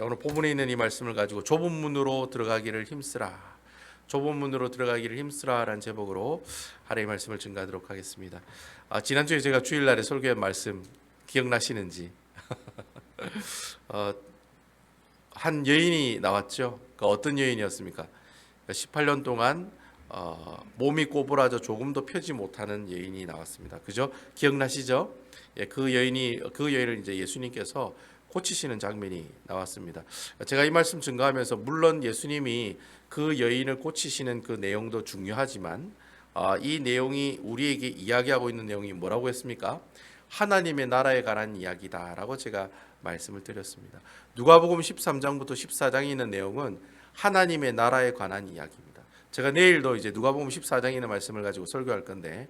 오늘 본문에 있는 이 말씀을 가지고 좁은 문으로 들어가기를 힘쓰라. 좁은 문으로 들어가기를 힘쓰라라는 제목으로 하나님의 말씀을 증거하도록 하겠습니다. 지난주에 제가 주일날에 설교한 말씀 기억나시는지 한 여인이 나왔죠. 어떤 여인이었습니까? 18년 동안 몸이 꼬부라져 조금도 펴지 못하는 여인이 나왔습니다. 그죠? 기억나시죠? 예, 그 여인을 이제 예수님께서 고치시는 장면이 나왔습니다. 제가 이 말씀 증거하면서 물론 예수님이 그 여인을 고치시는 그 내용도 중요하지만 이 내용이 우리에게 이야기하고 있는 내용이 뭐라고 했습니까? 하나님의 나라에 관한 이야기다라고 제가 말씀을 드렸습니다. 누가복음 13장부터 14장에 있는 내용은 하나님의 나라에 관한 이야기입니다. 제가 내일도 이제 누가복음 14장에 있는 말씀을 가지고 설교할 건데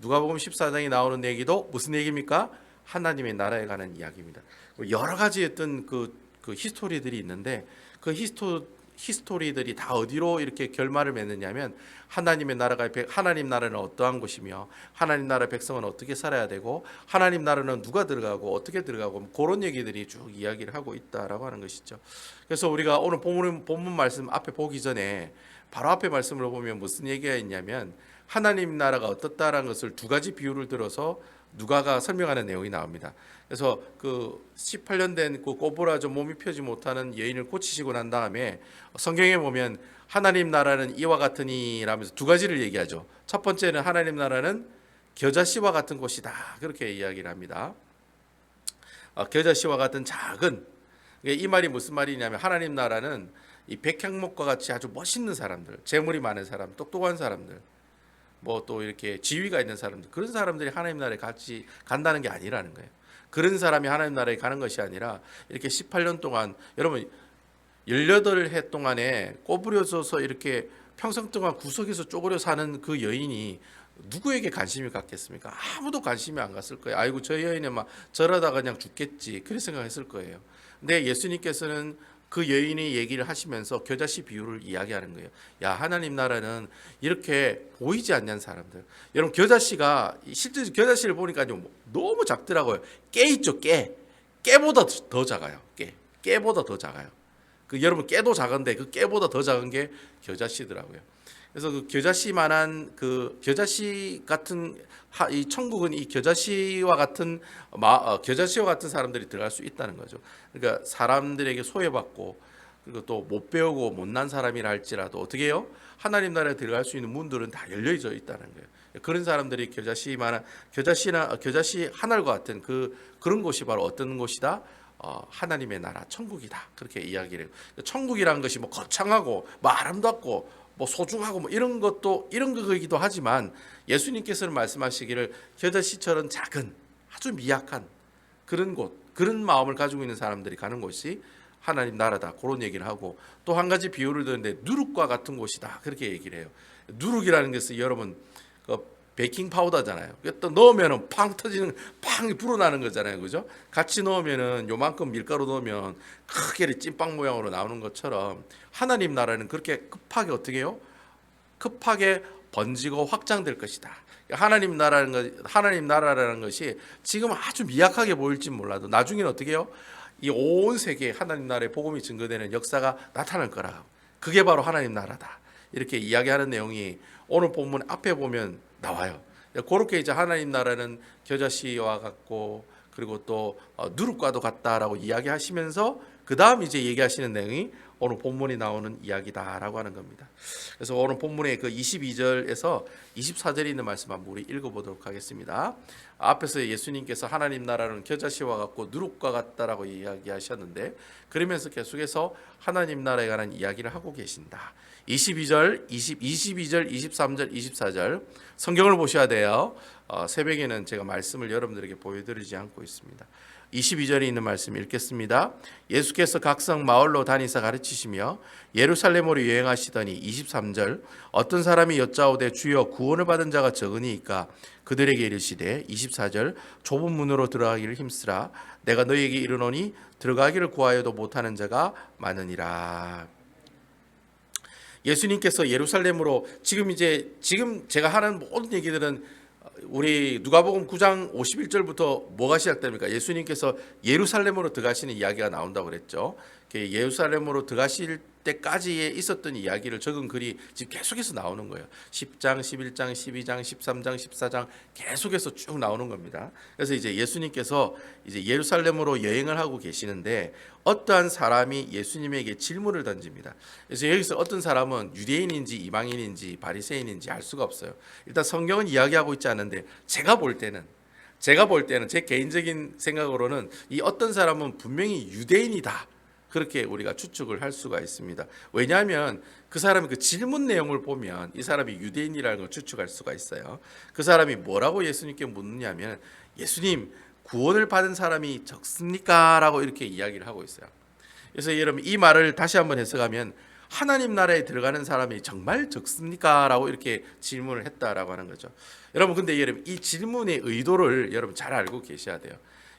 누가복음 14장에 나오는 얘기도 무슨 얘기입니까? 하나님의 나라에 관한 이야기입니다. 여러 가지 어떤 그 히스토리들이 있는데 그 히스토리들이 다 어디로 이렇게 결말을 맺느냐면 하나님 나라는 어떠한 곳이며 하나님 나라 백성은 어떻게 살아야 되고 하나님 나라는 누가 들어가고 어떻게 들어가고 그런 얘기들이 쭉 이야기를 하고 있다라고 하는 것이죠. 그래서 우리가 오늘 본문 말씀 앞에 보기 전에 바로 앞에 말씀을 보면 무슨 얘기가 있냐면 하나님 나라가 어떻다라는 것을 두 가지 비유를 들어서 누가가 설명하는 내용이 나옵니다. 그래서 그 18년 된 그 꼬부라져 몸이 펴지 못하는 여인을 고치시고 난 다음에 성경에 보면 하나님 나라는 이와 같으니라면서 두 가지를 얘기하죠. 첫 번째는 하나님 나라는 겨자씨와 같은 곳이다. 그렇게 이야기를 합니다. 겨자씨와 같은 작은, 이 말이 무슨 말이냐면 하나님 나라는 이 백향목과 같이 아주 멋있는 사람들, 재물이 많은 사람, 똑똑한 사람들, 뭐 또 이렇게 지위가 있는 사람들, 그런 사람들이 하나님 나라에 같이 간다는 게 아니라는 거예요. 그런 사람이 하나님 나라에 가는 것이 아니라 이렇게 18년 동안, 여러분 18해 동안에 꼬부려져서 이렇게 평생 동안 구석에서 쪼그려 사는 그 여인이 누구에게 관심이 갔겠습니까? 아무도 관심이 안 갔을 거예요. 아이고 저 여인은 막 저러다가 그냥 죽겠지, 그렇게 생각했을 거예요. 근데 예수님께서는 그 여인이 얘기를 하시면서 겨자씨 비유를 이야기하는 거예요. 야, 하나님 나라는 이렇게 보이지 않는 사람들. 여러분 겨자씨가 실제 겨자씨를 보니까 너무 작더라고요. 깨 있죠, 깨. 깨보다 더 작아요. 깨보다 더 작아요. 여러분 깨도 작은데 그 깨보다 더 작은 게 겨자씨더라고요. 그래서 그 겨자씨만한 그 겨자씨 같은 이 천국은 이 겨자씨와 같은 사람들이 들어갈 수 있다는 거죠. 그러니까 사람들에게 소외받고 그리고 또 못 배우고 못난 사람이라 할지라도 어떻게 해요? 하나님 나라에 들어갈 수 있는 문들은 다 열려져 있다는 거예요. 그런 사람들이 겨자씨 하늘과 같은 그런 곳이 바로 어떤 곳이다? 하나님의 나라, 천국이다. 그렇게 이야기를 해요. 천국이라는 것이 뭐 거창하고 뭐 아름답고 뭐 소중하고 뭐 이런 거기도 하지만 예수님께서는 말씀하시기를 겨자씨처럼 작은 아주 미약한 그런 곳, 그런 마음을 가지고 있는 사람들이 가는 곳이 하나님 나라다. 그런 얘기를 하고 또 한 가지 비유를 드는데 누룩과 같은 곳이다. 그렇게 얘기를 해요. 누룩이라는 것은 여러분 베이킹 파우더잖아요. 또 넣으면은 팡 터지는, 팡 불어나는 거잖아요, 그죠? 같이 넣으면은 요만큼 밀가루 넣으면 크게 찐빵 모양으로 나오는 것처럼 하나님 나라는 그렇게 급하게 어떻게 해요? 급하게 번지고 확장될 것이다. 하나님 나라라는 것이 지금 아주 미약하게 보일지 몰라도 나중에는 어떻게 해요? 이 온 세계에 하나님 나라의 복음이 증거되는 역사가 나타날 거라. 그게 바로 하나님 나라다. 이렇게 이야기하는 내용이 오늘 본문 앞에 보면 나와요. 그렇게 이제 하나님 나라는 겨자씨와 같고 그리고 또 누룩과도 같다라고 이야기하시면서 그 다음 이제 얘기하시는 내용이 오늘 본문이 나오는 이야기다라고 하는 겁니다. 그래서 오늘 본문의 그 22절에서 24절에 있는 말씀 한번 우리 읽어보도록 하겠습니다. 앞에서 예수님께서 하나님 나라는 겨자씨와 같고 누룩과 같다라고 이야기하셨는데 그러면서 계속해서 하나님 나라에 관한 이야기를 하고 계신다. 22절, 23절, 24절 성경을 보셔야 돼요. 새벽에는 제가 말씀을 여러분들에게 보여드리지 않고 있습니다. 22절에 있는 말씀 읽겠습니다. 예수께서 각성 마을로 다니사 가르치시며 예루살렘으로 여행하시더니 23절 어떤 사람이 여짜오되 주여 구원을 받은 자가 적으니이까 그들에게 이르시되 24절 좁은 문으로 들어가기를 힘쓰라 내가 너희에게 이르노니 들어가기를 구하여도 못하는 자가 많으니라. 예수님께서 예루살렘으로 지금 제가 하는 모든 얘기들은 우리 누가복음 9장 51절부터 뭐가 시작됩니까? 예수님께서 예루살렘으로 들어가시는 이야기가 나온다고 그랬죠. 예루살렘으로 들어가실 때까지에 있었던 이야기를 적은 글이 지금 계속해서 나오는 거예요. 10장, 11장, 12장, 13장, 14장 계속해서 쭉 나오는 겁니다. 그래서 이제 예수님께서 이제 예루살렘으로 여행을 하고 계시는데 어떠한 사람이 예수님에게 질문을 던집니다. 그래서 여기서 어떤 사람은 유대인인지 이방인인지 바리새인인지 알 수가 없어요. 일단 성경은 이야기하고 있지 않은데 제가 볼 때는 제 개인적인 생각으로는 이 어떤 사람은 분명히 유대인이다. 그렇게 우리가 추측을 할 수가 있습니다. 왜냐하면 그 사람의 그 질문 내용을 보면 이 사람이 유대인이라는 걸 추측할 수가 있어요. 그 사람이 뭐라고 예수님께 묻느냐면 예수님 구원을 받은 사람이 적습니까? 라고 이렇게 이야기를 하고 있어요. 그래서 여러분 이 말을 다시 한번 해석하면 하나님 나라에 들어가는 사람이 정말 적습니까? 라고 이렇게 질문을 했다라고 하는 거죠. 여러분 근데 여러분 이 질문의 의도를 여러분 잘 알고 계셔야 돼요.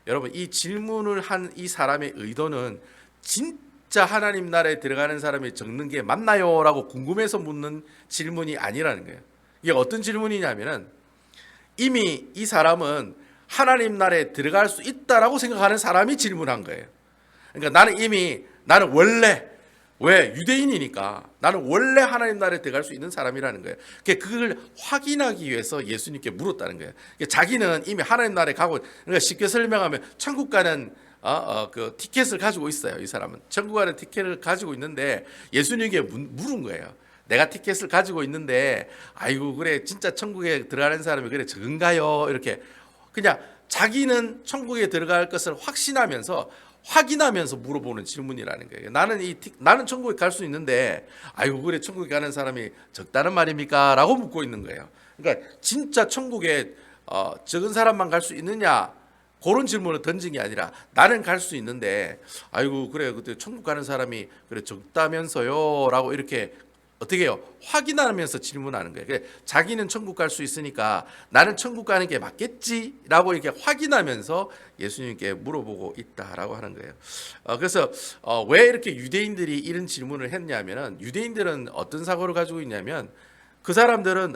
여러분 이 질문을 한 이 사람의 의도는 진짜 하나님 나라에 들어가는 사람이 적는 게 맞나요? 라고 궁금해서 묻는 질문이 아니라는 거예요. 이게 어떤 질문이냐면은 이미 이 사람은 하나님 나라에 들어갈 수 있다라고 생각하는 사람이 질문한 거예요. 그러니까 나는 원래 왜 유대인이니까 나는 원래 하나님 나라에 들어갈 수 있는 사람이라는 거예요. 그걸 확인하기 위해서 예수님께 물었다는 거예요. 자기는 이미 하나님 나라에 가고 그러니까 쉽게 설명하면 천국 가는 그 티켓을 가지고 있어요. 이 사람은 천국 가는 티켓을 가지고 있는데 예수님께 물은 거예요. 내가 티켓을 가지고 있는데 아이고 그래 진짜 천국에 들어가는 사람이 그래 적은가요? 이렇게 그냥 자기는 천국에 들어갈 것을 확인하면서 물어보는 질문이라는 거예요. 나는 천국에 갈 수 있는데 아이고 그래 천국에 가는 사람이 적다는 말입니까? 라고 묻고 있는 거예요. 그러니까 진짜 천국에 적은 사람만 갈 수 있느냐? 그런 질문을 던진 게 아니라 나는 갈 수 있는데 아이고 그래 그때 천국 가는 사람이 그래 적다면서요? 라고 이렇게 어떻게 해요? 확인하면서 질문하는 거예요. 자기는 천국 갈 수 있으니까 나는 천국 가는 게 맞겠지? 라고 이렇게 확인하면서 예수님께 물어보고 있다라고 하는 거예요. 그래서 왜 이렇게 유대인들이 이런 질문을 했냐면은 유대인들은 어떤 사고를 가지고 있냐면 그 사람들은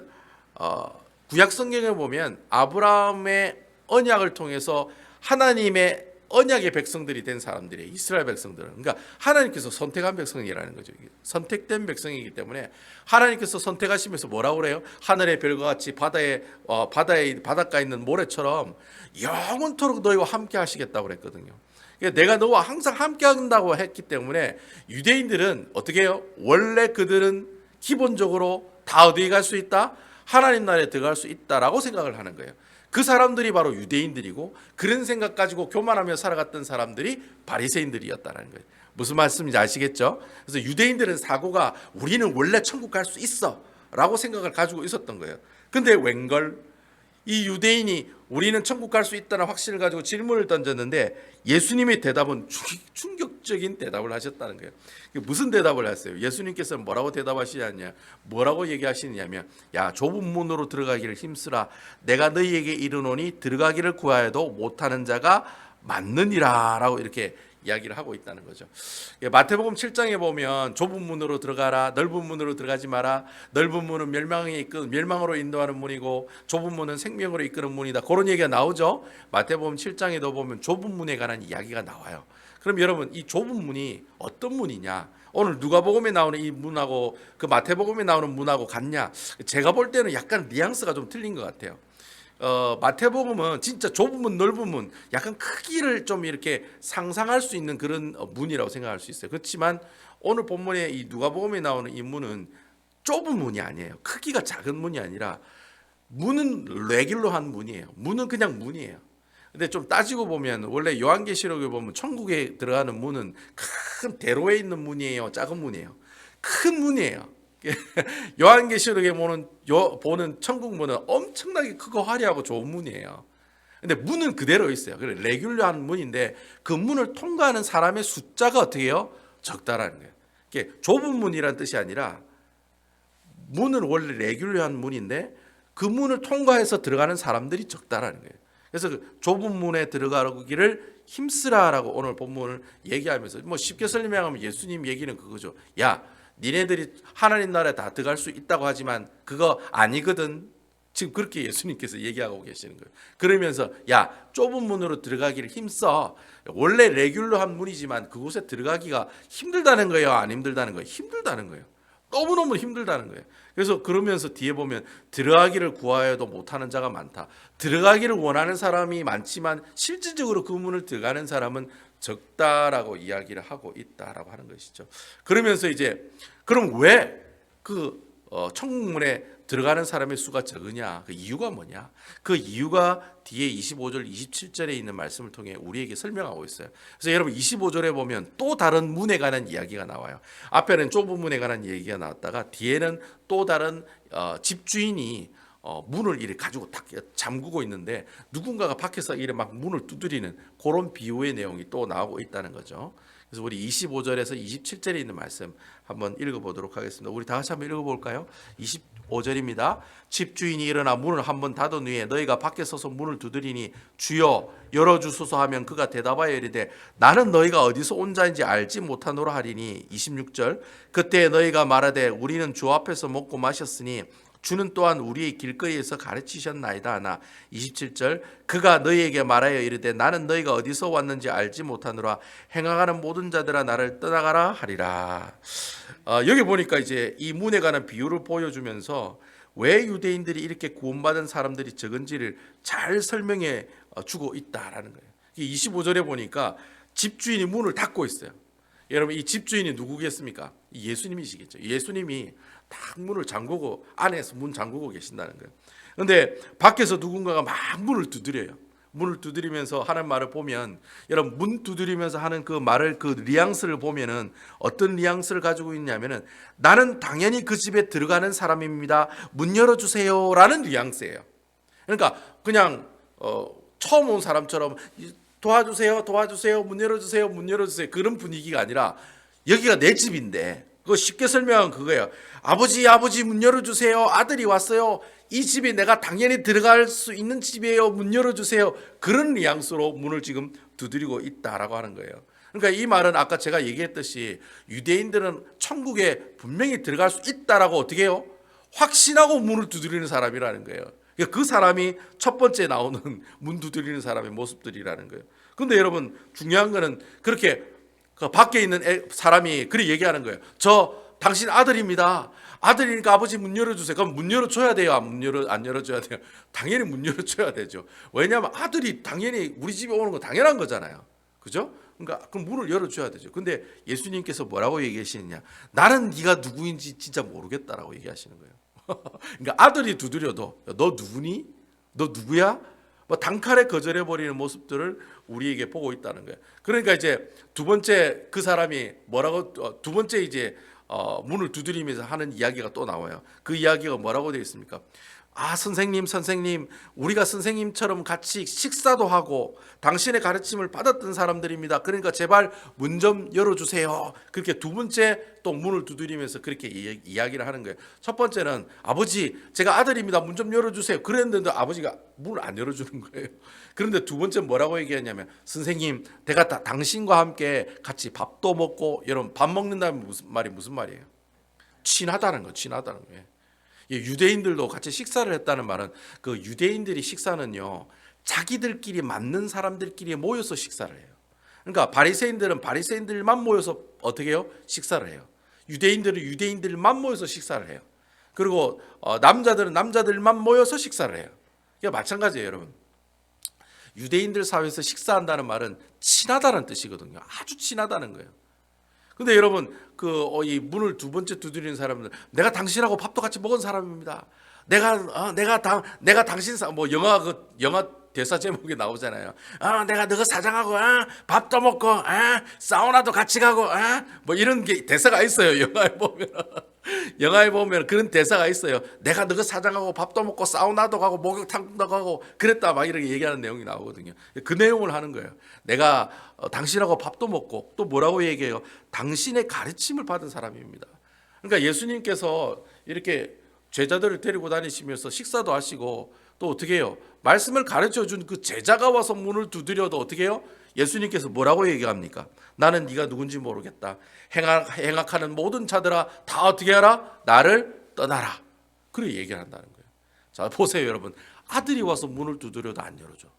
구약 성경에 보면 아브라함의 언약을 통해서 하나님의 언약의 백성들이 된 사람들이에요. 이스라엘 백성들은. 그러니까 하나님께서 선택한 백성이라는 거죠. 선택된 백성이기 때문에 하나님께서 선택하시면서 뭐라고 그래요? 하늘의 별과 같이 바닷가에 있는 모래처럼 영원토록 너희와 함께 하시겠다고 그랬거든요. 그러니까 내가 너와 항상 함께 한다고 했기 때문에 유대인들은 어떻게 해요? 원래 그들은 기본적으로 다 어디에 갈 수 있다? 하나님 나라에 들어갈 수 있다라고 생각을 하는 거예요. 그 사람들이 바로 유대인들이고 그런 생각 가지고 교만하며 살아갔던 사람들이 바리새인들이었다는 거예요. 무슨 말씀인지 아시겠죠? 그래서 유대인들은 사고가 우리는 원래 천국 갈 수 있어 라고 생각을 가지고 있었던 거예요. 근데 웬걸 이 유대인이 우리는 천국 갈 수 있다는 확신을 가지고 질문을 던졌는데 예수님의 대답은 충격적인 대답을 하셨다는 거예요. 무슨 대답을 하셨어요? 예수님께서는 뭐라고 대답하시냐? 뭐라고 얘기하시냐면 야 좁은 문으로 들어가기를 힘쓰라. 내가 너희에게 이르노니 들어가기를 구하여도 못하는 자가 많느니라 라고 이렇게 이야기를 하고 있다는 거죠. 마태복음 7장에 보면 좁은 문으로 들어가라, 넓은 문으로 들어가지 마라. 넓은 문은 멸망으로 인도하는 문이고 좁은 문은 생명으로 이끄는 문이다. 그런 얘기가 나오죠. 마태복음 7장에도 보면 좁은 문에 관한 이야기가 나와요. 그럼 여러분 이 좁은 문이 어떤 문이냐? 오늘 누가복음에 나오는 이 문하고 그 마태복음에 나오는 문하고 같냐? 제가 볼 때는 약간 뉘앙스가 좀 틀린 것 같아요. 마태복음은 진짜 좁은 문, 넓은 문, 약간 크기를 좀 이렇게 상상할 수 있는 그런 문이라고 생각할 수 있어요. 그렇지만 오늘 본문에 이 누가복음에 나오는 이 문은 좁은 문이 아니에요. 크기가 작은 문이 아니라 문은 레귤러 한 문이에요. 문은 그냥 문이에요. 근데 좀 따지고 보면 원래 요한계시록에 보면 천국에 들어가는 문은 큰 대로에 있는 문이에요. 작은 문이에요. 큰 문이에요. 요한계시록에 보는 천국 문은 엄청나게 크고 화려하고 좋은 문이에요. 근데 문은 그대로 있어요. 그래 레귤러한 문인데 그 문을 통과하는 사람의 숫자가 어떻게 해요? 적다라는 거예요. 이게 좁은 문이란 뜻이 아니라 문은 원래 레귤러한 문인데 그 문을 통과해서 들어가는 사람들이 적다라는 거예요. 그래서 그 좁은 문에 들어가기를 힘쓰라라고 오늘 본문을 얘기하면서 뭐 쉽게 설명하면 예수님 얘기는 그거죠. 야 니네들이 하나님 나라에 다 들어갈 수 있다고 하지만 그거 아니거든. 지금 그렇게 예수님께서 얘기하고 계시는 거예요. 그러면서 야, 좁은 문으로 들어가기를 힘써. 원래 레귤러한 문이지만 그곳에 들어가기가 힘들다는 거예요, 안 힘들다는 거예요? 힘들다는 거예요. 너무너무 힘들다는 거예요. 그래서 그러면서 뒤에 보면 들어가기를 구하여도 못하는 자가 많다. 들어가기를 원하는 사람이 많지만 실질적으로 그 문을 들어가는 사람은 적다라고 이야기를 하고 있다라고 하는 것이죠. 그러면서 이제 그럼 왜 그 천국문에 들어가는 사람의 수가 적으냐? 그 이유가 뭐냐? 그 이유가 뒤에 25절, 27절에 있는 말씀을 통해 우리에게 설명하고 있어요. 그래서 여러분 25절에 보면 또 다른 문에 관한 이야기가 나와요. 앞에는 좁은 문에 관한 얘기가 나왔다가 뒤에는 또 다른 집주인이 문을 이렇게 가지고 딱 잠그고 있는데 누군가가 밖에서 이렇게 막 문을 두드리는 그런 비유의 내용이 또 나오고 있다는 거죠. 그래서 우리 25절에서 27절에 있는 말씀 한번 읽어보도록 하겠습니다. 우리 다 같이 한번 읽어볼까요? 25절입니다. 집주인이 일어나 문을 한번 닫은 후에 너희가 밖에 서서 문을 두드리니 주여 열어주소서 하면 그가 대답하여 이르되 나는 너희가 어디서 온 자인지 알지 못하노라 하리니 26절 그때 너희가 말하되 우리는 주 앞에서 먹고 마셨으니 주는 또한 우리의 길거리에서 가르치셨나이다 하나 27절 그가 너희에게 말하여 이르되 나는 너희가 어디서 왔는지 알지 못하노라 행하는 모든 자들아 나를 떠나가라 하리라. 여기 보니까 이제 이 문에 관한 비유를 보여주면서 왜 유대인들이 이렇게 구원받은 사람들이 적은지를 잘 설명해 주고 있다라는 거예요. 25절에 보니까 집주인이 문을 닫고 있어요. 여러분 이 집주인이 누구겠습니까? 예수님이시겠죠. 예수님이 딱 문을 잠그고 안에서 문 잠그고 계신다는 거예요. 그런데 밖에서 누군가가 막 문을 두드려요. 문을 두드리면서 하는 말을 보면 여러분 문 두드리면서 하는 그 말을 그 뉘앙스를 보면은 어떤 뉘앙스를 가지고 있냐면은 나는 당연히 그 집에 들어가는 사람입니다. 문 열어주세요라는 뉘앙스예요. 그러니까 그냥 처음 온 사람처럼 도와주세요, 도와주세요, 문 열어주세요, 문 열어주세요 그런 분위기가 아니라 여기가 내 집인데 그거 쉽게 설명하면 그거예요. 아버지, 아버지 문 열어주세요. 아들이 왔어요. 이 집이 내가 당연히 들어갈 수 있는 집이에요. 문 열어주세요. 그런 뉘앙스로 문을 지금 두드리고 있다라고 하는 거예요. 그러니까 이 말은 아까 제가 얘기했듯이 유대인들은 천국에 분명히 들어갈 수 있다라고 어떻게 해요? 확신하고 문을 두드리는 사람이라는 거예요. 그 사람이 첫 번째 나오는 문 두드리는 사람의 모습들이라는 거예요. 그런데 여러분 중요한 거는 그렇게 그 밖에 있는 사람이 그렇게 얘기하는 거예요. 저 당신 아들입니다. 아들이니까 아버지 문 열어주세요. 그럼 문 열어줘야 돼요? 안 열어줘야 돼요? 당연히 문 열어줘야 되죠. 왜냐하면 아들이 당연히 우리 집에 오는 건 당연한 거잖아요. 그죠? 그러니까 그럼 문을 열어줘야 되죠. 근데 예수님께서 뭐라고 얘기하시느냐? 나는 네가 누구인지 진짜 모르겠다라고 얘기하시는 거예요. 그러니까 아들이 두드려도 너 누구니? 너 누구야? 뭐 단칼에 거절해버리는 모습들을 우리에게 보고 있다는 거예요. 그러니까 이제 두 번째 그 사람이 뭐라고 두 번째 이제 문을 두드리면서 하는 이야기가 또 나와요. 그 이야기가 뭐라고 되어 있습니까? 아 선생님 우리가 선생님처럼 같이 식사도 하고 당신의 가르침을 받았던 사람들입니다. 그러니까 제발 문 좀 열어주세요. 그렇게 두 번째 또 문을 두드리면서 그렇게 이야기를 하는 거예요. 첫 번째는 아버지 제가 아들입니다. 문 좀 열어주세요. 그랬는데 아버지가 문을 안 열어주는 거예요. 그런데 두 번째 뭐라고 얘기하냐면 선생님 내가 당신과 함께 같이 밥도 먹고 여러분 밥 먹는다는 무슨 말이에요? 친하다는 거 친하다는 거예요. 유대인들도 같이 식사를 했다는 말은 그 유대인들이 식사는요 자기들끼리 맞는 사람들끼리 모여서 식사를 해요. 그러니까 바리새인들은 바리새인들만 모여서 어떻게 해요? 식사를 해요. 유대인들은 유대인들만 모여서 식사를 해요. 그리고 남자들은 남자들만 모여서 식사를 해요. 이게 마찬가지예요, 여러분. 유대인들 사회에서 식사한다는 말은 친하다는 뜻이거든요. 아주 친하다는 거예요. 근데 여러분 이 문을 두 번째 두드리는 사람은 내가 당신하고 밥도 같이 먹은 사람입니다. 내가 당신 뭐 영화 대사 제목이 나오잖아요. 내가 너가 사장하고 밥도 먹고 사우나도 같이 가고 뭐 이런 게 대사가 있어요. 영화에 보면 그런 대사가 있어요. 내가 너가 사장하고 밥도 먹고 사우나도 가고 목욕탕도 가고 그랬다 막 이렇게 얘기하는 내용이 나오거든요. 그 내용을 하는 거예요. 내가 당신하고 밥도 먹고 또 뭐라고 얘기해요? 당신의 가르침을 받은 사람입니다. 그러니까 예수님께서 이렇게 제자들을 데리고 다니시면서 식사도 하시고 또 어떻게 해요? 말씀을 가르쳐 준 그 제자가 와서 문을 두드려도 어떻게 해요? 예수님께서 뭐라고 얘기합니까? 나는 네가 누군지 모르겠다. 행악하는 모든 자들아 다 어떻게 하라? 나를 떠나라. 그렇게 얘기를 한다는 거예요. 자, 보세요, 여러분. 아들이 와서 문을 두드려도 안 열어줘.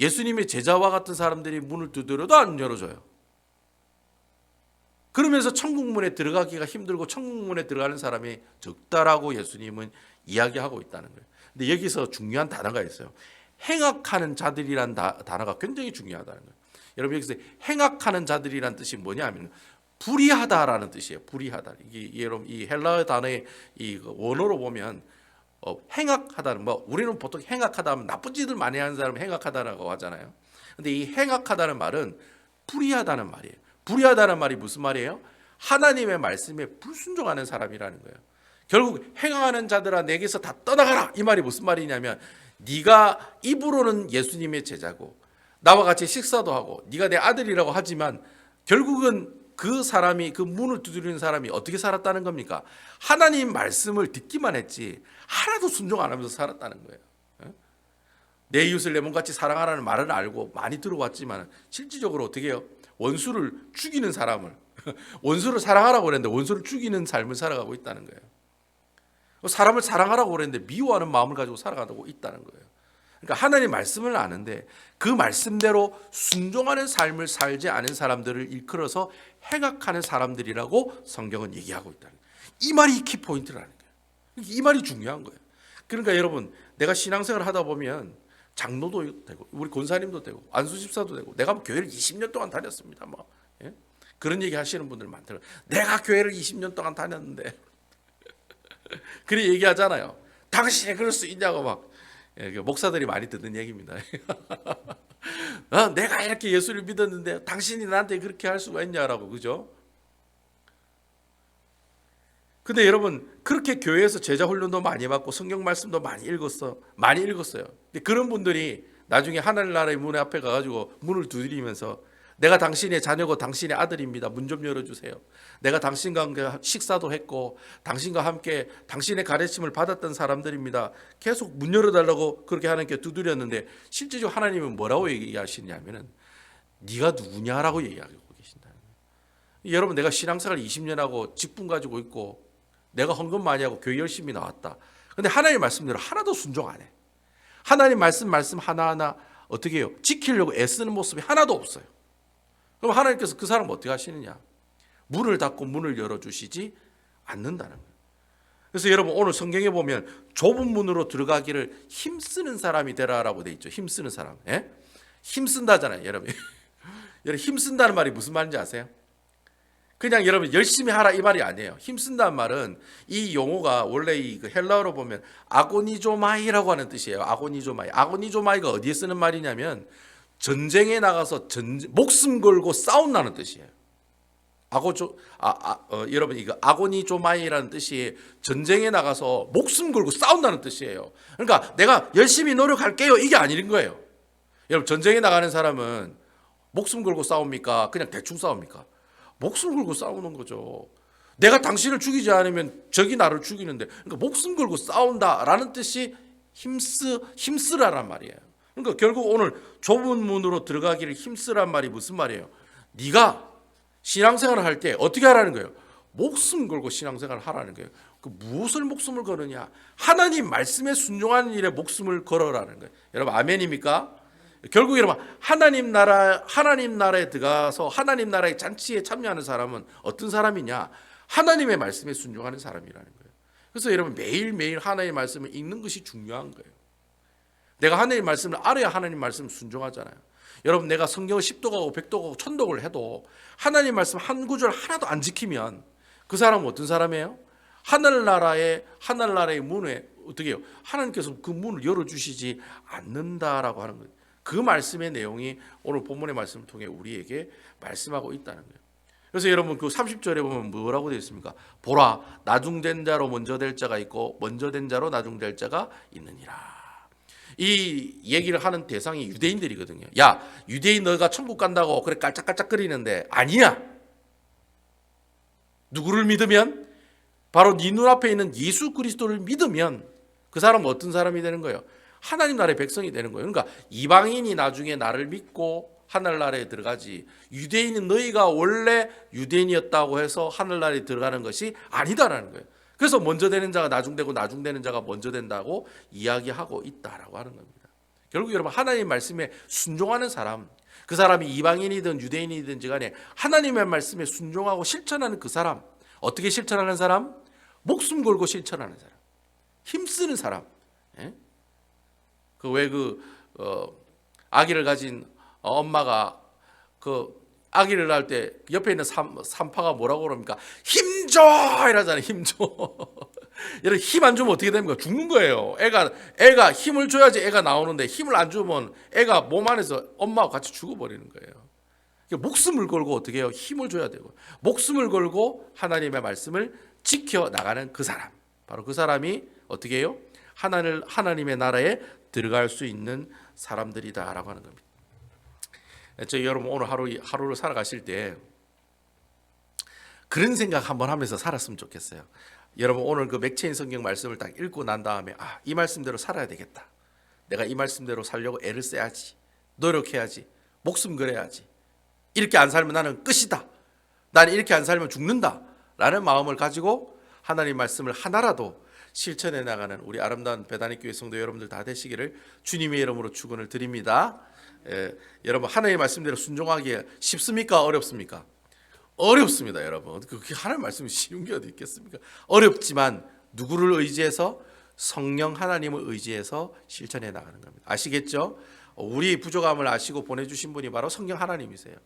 예수님의 제자와 같은 사람들이 문을 두드려도 안 열어줘요. 그러면서 천국문에 들어가기가 힘들고 천국문에 들어가는 사람이 적다라고 예수님은 이야기하고 있다는 거예요. 근데 여기서 중요한 단어가 있어요. 행악하는 자들이란 단어가 굉장히 중요하다는 거예요. 여러분, 여기서 행악하는 자들이란 뜻이 뭐냐면 불의하다라는 뜻이에요. 불의하다. 이게 여러분, 이 헬라어 단어의 이 원어로 보면 행악하다는, 뭐 우리는 보통 행악하다 하면 나쁜 짓을 많이 하는 사람을 행악하다라고 하잖아요. 근데 이 행악하다는 말은 불의하다는 말이에요. 불의하다는 말이 무슨 말이에요? 하나님의 말씀에 불순종하는 사람이라는 거예요. 결국 행악하는 자들아 내게서 다 떠나가라, 이 말이 무슨 말이냐면 네가 입으로는 예수님의 제자고 나와 같이 식사도 하고 네가 내 아들이라고 하지만 결국은 그 사람이, 그 문을 두드리는 사람이 어떻게 살았다는 겁니까? 하나님 말씀을 듣기만 했지 하나도 순종 안 하면서 살았다는 거예요. 내 이웃을 내 몸같이 사랑하라는 말을 알고 많이 들어왔지만 실질적으로 어떻게 해요? 원수를 죽이는 사람을 원수를 사랑하라고 그랬는데 원수를 죽이는 삶을 살아가고 있다는 거예요. 사람을 사랑하라고 그랬는데 미워하는 마음을 가지고 살아가고 있다는 거예요. 그러니까 하나님 말씀을 아는데 그 말씀대로 순종하는 삶을 살지 않은 사람들을 일컬어서 행악하는 사람들이라고 성경은 얘기하고 있다는 거예요. 이 말이 키포인트라는 거예요. 이 말이 중요한 거예요. 그러니까 여러분, 내가 신앙생활을 하다 보면 장로도 되고 우리 권사님도 되고 안수집사도 되고 내가 교회를 20년 동안 다녔습니다. 뭐 그런 얘기 하시는 분들 많더라고요. 내가 교회를 20년 동안 다녔는데 그래 얘기하잖아요. 당신이 그럴 수 있냐고 막 목사들이 많이 듣는 얘기입니다. 내가 이렇게 예수를 믿었는데 당신이 나한테 그렇게 할 수가 있냐라고, 그죠? 근데 여러분, 그렇게 교회에서 제자 훈련도 많이 받고 성경 말씀도 많이 읽었어요. 근데 그런 분들이 나중에 하나님 나라의 문 앞에 가가지고 문을 두드리면서 내가 당신의 자녀고 당신의 아들입니다. 문 좀 열어주세요. 내가 당신과 함께 식사도 했고 당신과 함께 당신의 가르침을 받았던 사람들입니다. 계속 문 열어달라고 그렇게 하나님께 두드렸는데 실제적으로 하나님은 뭐라고 얘기하시냐면은 네가 누구냐라고 얘기하고 계신다. 여러분, 내가 신앙생활 20년 하고 직분 가지고 있고 내가 헌금 많이 하고 교회 열심히 나왔다. 근데 하나님 말씀대로 하나도 순종 안 해. 하나님 말씀 하나하나 어떻게 해요? 지키려고 애쓰는 모습이 하나도 없어요. 그럼 하나님께서 그 사람을 어떻게 하시느냐? 문을 닫고 문을 열어주시지 않는다는 거예요. 그래서 여러분, 오늘 성경에 보면 좁은 문으로 들어가기를 힘쓰는 사람이 되라라고 돼 있죠. 힘쓰는 사람. 예? 힘쓴다잖아요, 여러분. 여러분, 힘쓴다는 말이 무슨 말인지 아세요? 그냥 여러분 열심히 하라 이 말이 아니에요. 힘쓴다는 말은 이 용어가 원래 이 헬라어로 보면 아고니조마이라고 하는 뜻이에요. 아고니조마이. 아고니조마이가 어디에 쓰는 말이냐면 전쟁에 나가서 목숨 걸고 싸운다는 뜻이에요. 여러분, 이거 아고니조마이라는 뜻이 전쟁에 나가서 목숨 걸고 싸운다는 뜻이에요. 그러니까 내가 열심히 노력할게요 이게 아닌 거예요. 여러분, 전쟁에 나가는 사람은 목숨 걸고 싸웁니까? 그냥 대충 싸웁니까? 목숨 걸고 싸우는 거죠. 내가 당신을 죽이지 않으면 적이 나를 죽이는데, 그러니까 목숨 걸고 싸운다라는 뜻이 힘쓰라란 말이에요. 그러니까 결국 오늘 좁은 문으로 들어가기를 힘쓰란 말이 무슨 말이에요? 네가 신앙생활을 할 때 어떻게 하라는 거예요? 목숨 걸고 신앙생활을 하라는 거예요. 그 무엇을 목숨을 거느냐? 하나님 말씀에 순종하는 일에 목숨을 걸어라는 거예요. 여러분, 아멘입니까? 결국 여러분, 하나님 나라에 들어가서 하나님 나라의 잔치에 참여하는 사람은 어떤 사람이냐? 하나님의 말씀에 순종하는 사람이라는 거예요. 그래서 여러분, 매일매일 하나님의 말씀을 읽는 것이 중요한 거예요. 내가 하나님의 말씀을 알아야 하나님 말씀을 순종하잖아요. 여러분, 내가 성경을 10도 가고 100도 가고 1000독을 해도 하나님 말씀 한 구절 하나도 안 지키면 그 사람은 어떤 사람이에요? 하늘나라의 문에 어떻게 해요? 하나님께서 그 문을 열어주시지 않는다라고 하는 거예요. 그 말씀의 내용이 오늘 본문의 말씀을 통해 우리에게 말씀하고 있다는 거예요. 그래서 여러분, 그 30절에 보면 뭐라고 되어 있습니까? 보라, 나중된 자로 먼저 될 자가 있고 먼저 된 자로 나중될 자가 있느니라. 이 얘기를 하는 대상이 유대인들이거든요. 야, 유대인 너가 천국 간다고 그래 깔짝깔짝거리는데 아니야. 누구를 믿으면? 바로 네 눈앞에 있는 예수 그리스도를 믿으면 그 사람은 어떤 사람이 되는 거예요? 하나님 나라의 백성이 되는 거예요. 그러니까 이방인이 나중에 나를 믿고 하늘나라에 들어가지, 유대인은 너희가 원래 유대인이었다고 해서 하늘나라에 들어가는 것이 아니다라는 거예요. 그래서 먼저 되는 자가 나중되고 나중되는 자가 먼저 된다고 이야기하고 있다라고 하는 겁니다. 결국 여러분 하나님의 말씀에 순종하는 사람, 그 사람이 이방인이든 유대인이든지 간에 하나님의 말씀에 순종하고 실천하는 그 사람, 어떻게 실천하는 사람? 목숨 걸고 실천하는 사람, 힘쓰는 사람. 아기를 가진 엄마가 그 아기를 낳을 때 옆에 있는 산파가 뭐라고 그럽니까? 힘줘 이러잖아요. 힘줘. 여러분 힘 안 주면 어떻게 됩니까? 죽는 거예요. 애가 힘을 줘야지 애가 나오는데 힘을 안 주면 애가 몸 안에서 엄마와 같이 죽어버리는 거예요. 목숨을 걸고 어떻게 해요? 힘을 줘야 되고 목숨을 걸고 하나님의 말씀을 지켜 나가는 그 사람, 바로 그 사람이 어떻게 해요? 하나님의 나라에 들어갈 수 있는 사람들이다라고 하는 겁니다. 저희 여러분 오늘 하루를 살아가실 때 그런 생각 한번 하면서 살았으면 좋겠어요. 여러분 오늘 그 맥체인 성경 말씀을 딱 읽고 난 다음에 이 말씀대로 살아야 되겠다. 내가 이 말씀대로 살려고 애를 써야지. 노력해야지. 목숨 걸어야지. 이렇게 안 살면 나는 끝이다. 나는 이렇게 안 살면 죽는다. 라는 마음을 가지고 하나님 말씀을 하나라도 실천해 나가는 우리 아름다운 베다니 교회 성도 여러분들 다 되시기를 주님의 이름으로 축원을 드립니다. 여러분 하나님의 말씀대로 순종하기 쉽습니까? 어렵습니까? 어렵습니다, 여러분. 그게 하나님의 말씀이 쉬운 게 어디 있겠습니까? 어렵지만 누구를 의지해서? 성령 하나님을 의지해서 실천해 나가는 겁니다. 아시겠죠? 우리 부족함을 아시고 보내주신 분이 바로 성령 하나님이세요.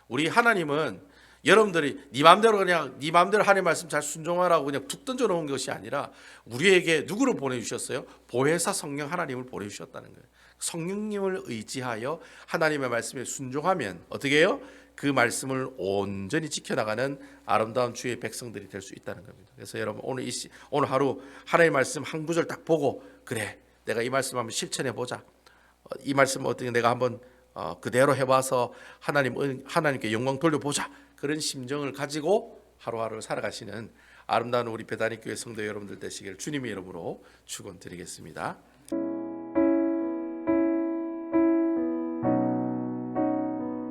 우리 하나님은 여러분들이 네 마음대로 하나님 말씀 잘 순종하라고 그냥 툭 던져 놓은 것이 아니라 우리에게 누구를 보내주셨어요? 보혜사 성령 하나님을 보내주셨다는 거예요. 성령님을 의지하여 하나님의 말씀에 순종하면 어떻게 해요? 그 말씀을 온전히 지켜나가는 아름다운 주의 백성들이 될 수 있다는 겁니다. 그래서 여러분 오늘 하루 하나님의 말씀 한 구절 딱 보고 그래 내가 이 말씀 한번 실천해 보자. 이 말씀 어떻게 내가 한번 그대로 해봐서 하나님께 영광 돌려보자. 그런 심정을 가지고 하루하루 살아가시는 아름다운 우리 베다니 교회 성도 여러분들 되시기를 주님의 이름으로 축원드리겠습니다.